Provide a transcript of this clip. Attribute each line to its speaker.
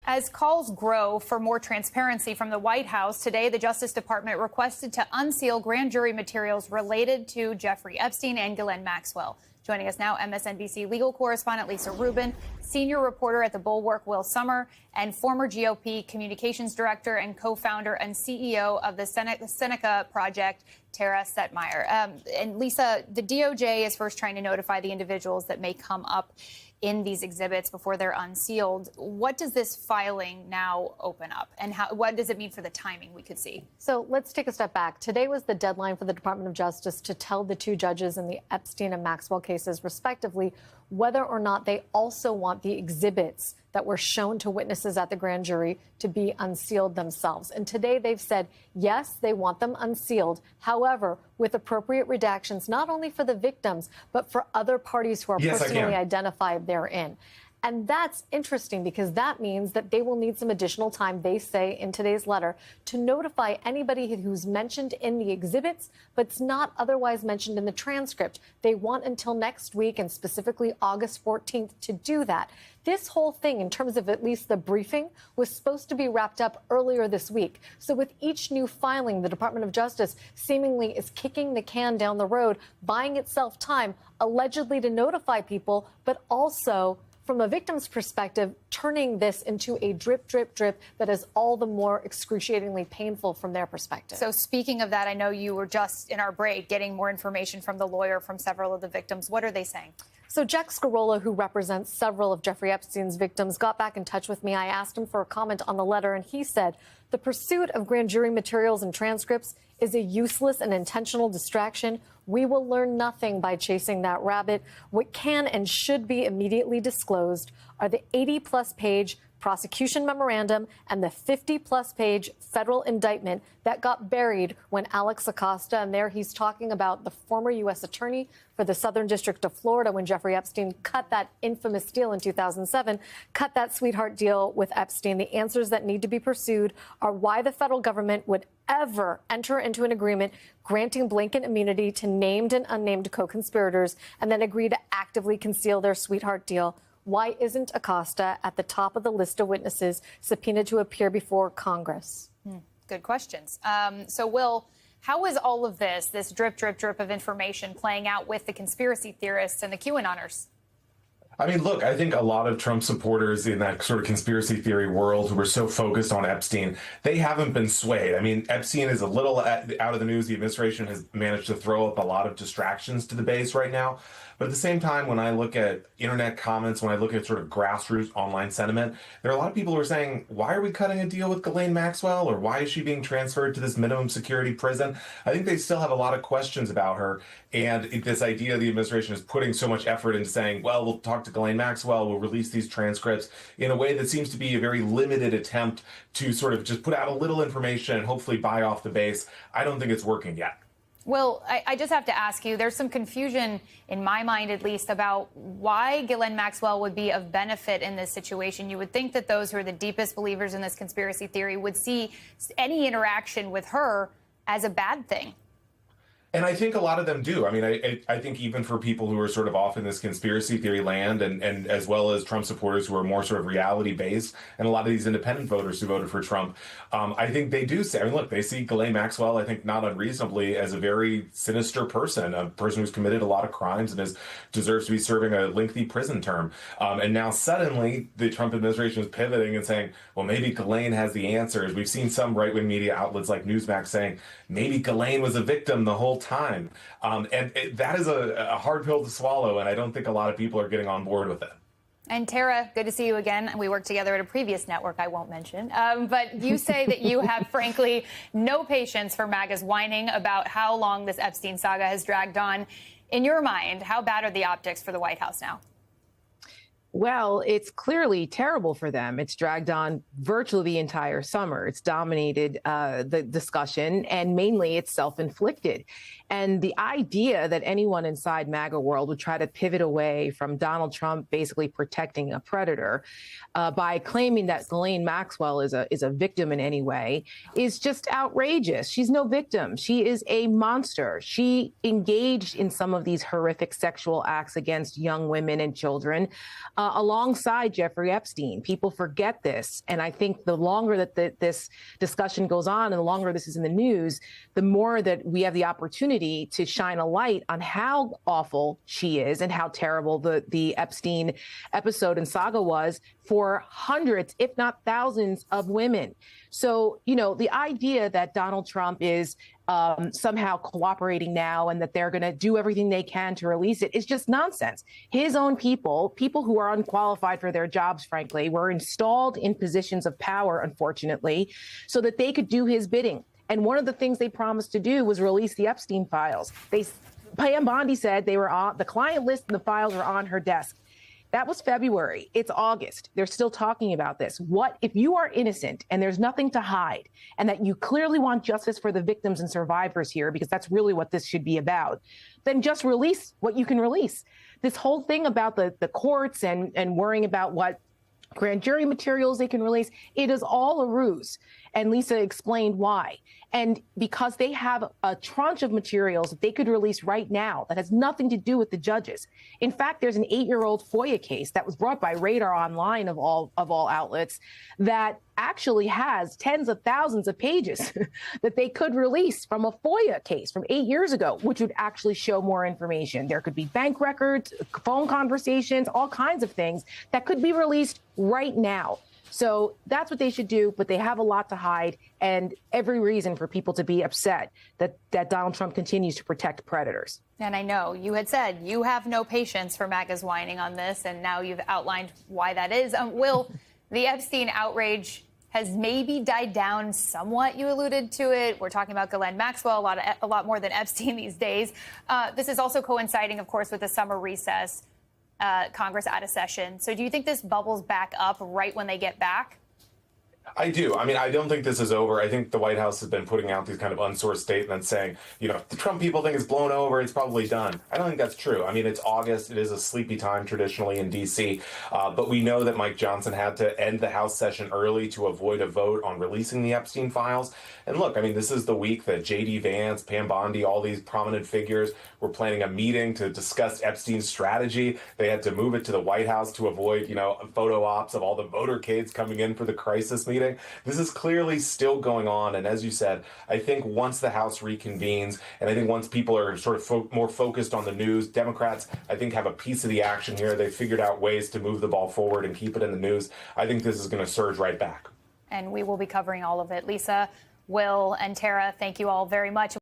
Speaker 1: As calls grow for more transparency from the White House, today the Justice Department requested to unseal grand jury materials related to Jeffrey Epstein and Ghislaine Maxwell. Joining us now, MSNBC legal correspondent Lisa Rubin, senior reporter at The Bulwark Will Sommer, and former GOP communications director and co-founder and CEO of the Seneca Project, Tara Setmeyer. And Lisa, the DOJ is first trying to notify the individuals that may come up in these exhibits before they're unsealed. What does this filing now open up, and what does it mean for the timing we could see?
Speaker 2: So let's take a step back. Today was the deadline for the Department of Justice to tell the two judges in the Epstein and Maxwell cases, respectively, whether or not they also want the exhibits that were shown to witnesses at the grand jury to be unsealed themselves. And today they've said, yes, they want them unsealed. However, with appropriate redactions, not only for the victims, but for other parties who are personally identified therein. And that's interesting because that means that they will need some additional time, they say in today's letter, to notify anybody who's mentioned in the exhibits, but it's not otherwise mentioned in the transcript. They want until next week, and specifically August 14th, to do that. This whole thing, in terms of at least the briefing, was supposed to be wrapped up earlier this week. So with each new filing, the Department of Justice seemingly is kicking the can down the road, buying itself time, allegedly to notify people, but also, from a victim's perspective, turning this into a drip, drip, drip that is all the more excruciatingly painful from their perspective.
Speaker 1: So speaking of that, I know you were just in our break getting more information from the lawyer from several of the victims. What are they saying?
Speaker 2: So Jack Scarola, who represents several of Jeffrey Epstein's victims, got back in touch with me. I asked him for a comment on the letter, and he said the pursuit of grand jury materials and transcripts is a useless and intentional distraction. We will learn nothing by chasing that rabbit. What can and should be immediately disclosed are the 80-plus page prosecution memorandum and the 50-plus page federal indictment that got buried when Alex Acosta, and there he's talking about the former U.S. attorney for the Southern District of Florida when Jeffrey Epstein cut that infamous deal in 2007, cut that sweetheart deal with Epstein. The answers that need to be pursued are why the federal government would ever enter into an agreement granting blanket immunity to named and unnamed co-conspirators and then agree to actively conceal their sweetheart deal. Why isn't Acosta at the top of the list of witnesses subpoenaed to appear before Congress?
Speaker 1: Good questions. So, Will, how is all of this drip, drip, drip of information playing out with the conspiracy theorists and the QAnoners?
Speaker 3: I mean, look, I think a lot of Trump supporters in that sort of conspiracy theory world who were so focused on Epstein, they haven't been swayed. I mean, Epstein is a little out of the news. The administration has managed to throw up a lot of distractions to the base right now. But at the same time, when I look at internet comments, when I look at sort of grassroots online sentiment, there are a lot of people who are saying, why are we cutting a deal with Ghislaine Maxwell? Or why is she being transferred to this minimum security prison? I think they still have a lot of questions about her. And this idea the administration is putting so much effort into saying, well, we'll talk to Ghislaine Maxwell, we'll release these transcripts in a way that seems to be a very limited attempt to sort of just put out a little information and hopefully buy off the base. I don't think it's working yet.
Speaker 1: Will, I just have to ask you, there's some confusion, in my mind at least, about why Ghislaine Maxwell would be of benefit in this situation. You would think that those who are the deepest believers in this conspiracy theory would see any interaction with her as a bad thing.
Speaker 3: And I think a lot of them do. I mean, I think even for people who are sort of off in this conspiracy theory land and as well as Trump supporters who are more sort of reality based and a lot of these independent voters who voted for Trump, I think they do say, I mean, look, they see Ghislaine Maxwell, I think not unreasonably, as a very sinister person, a person who's committed a lot of crimes and deserves to be serving a lengthy prison term. And now suddenly the Trump administration is pivoting and saying, well, maybe Ghislaine has the answers. We've seen some right-wing media outlets like Newsmax saying maybe Ghislaine was a victim the whole time. That is a hard pill to swallow, and I don't think a lot of people are getting on board with it.
Speaker 1: And Tara, good to see you again. We worked together at a previous network I won't mention. But you say that you have, frankly, no patience for MAGA's whining about how long this Epstein saga has dragged on. In your mind, how bad are the optics for the White House now?
Speaker 4: Well, it's clearly terrible for them. It's dragged on virtually the entire summer. It's dominated the discussion, and mainly it's self-inflicted. And the idea that anyone inside MAGA world would try to pivot away from Donald Trump basically protecting a predator by claiming that Ghislaine Maxwell is a victim in any way is just outrageous. She's no victim. She is a monster. She engaged in some of these horrific sexual acts against young women and children. alongside Jeffrey Epstein. People forget this. And I think the longer that this discussion goes on and the longer this is in the news, the more that we have the opportunity to shine a light on how awful she is and how terrible the Epstein episode and saga was for hundreds, if not thousands, of women. So, the idea that Donald Trump is somehow cooperating now and that they're going to do everything they can to release it is just nonsense. His own people who are unqualified for their jobs, frankly, were installed in positions of power, unfortunately, so that they could do his bidding. And one of the things they promised to do was release the Epstein files. Pam Bondi said they were on the client list and the files were on her desk. That was February. It's August. They're still talking about this. What if you are innocent and there's nothing to hide and that you clearly want justice for the victims and survivors here, because that's really what this should be about, then just release what you can release. This whole thing about the courts and worrying about what grand jury materials they can release, it is all a ruse. And Lisa explained why. And because they have a tranche of materials that they could release right now that has nothing to do with the judges. In fact, there's an 8-year-old FOIA case that was brought by Radar Online of all outlets that actually has tens of thousands of pages that they could release from a FOIA case from 8 years ago, which would actually show more information. There could be bank records, phone conversations, all kinds of things that could be released right now. So that's what they should do, but they have a lot to hide and every reason for people to be upset that Donald Trump continues to protect predators.
Speaker 1: And I know you had said you have no patience for MAGA's whining on this, and now you've outlined why that is. Will, the Epstein outrage has maybe died down somewhat. You alluded to it. We're talking about Ghislaine Maxwell a lot more than Epstein these days. This is also coinciding, of course, with the summer recess. Congress out of session. So do you think this bubbles back up right when they get back?
Speaker 3: I do. I mean, I don't think this is over. I think the White House has been putting out these kind of unsourced statements saying, the Trump people think it's blown over, it's probably done. I don't think that's true. I mean, it's August. It is a sleepy time traditionally in D.C. But we know that Mike Johnson had to end the House session early to avoid a vote on releasing the Epstein files. And look, I mean, this is the week that J.D. Vance, Pam Bondi, all these prominent figures were planning a meeting to discuss Epstein's strategy. They had to move it to the White House to avoid, photo ops of all the motorcades coming in for the crisis meeting. This is clearly still going on. And as you said, I think once the House reconvenes, and I think once people are sort of more focused on the news, Democrats, I think, have a piece of the action here. They've figured out ways to move the ball forward and keep it in the news. I think this is going to surge right back.
Speaker 1: And we will be covering all of it. Lisa, Will, and Tara, thank you all very much.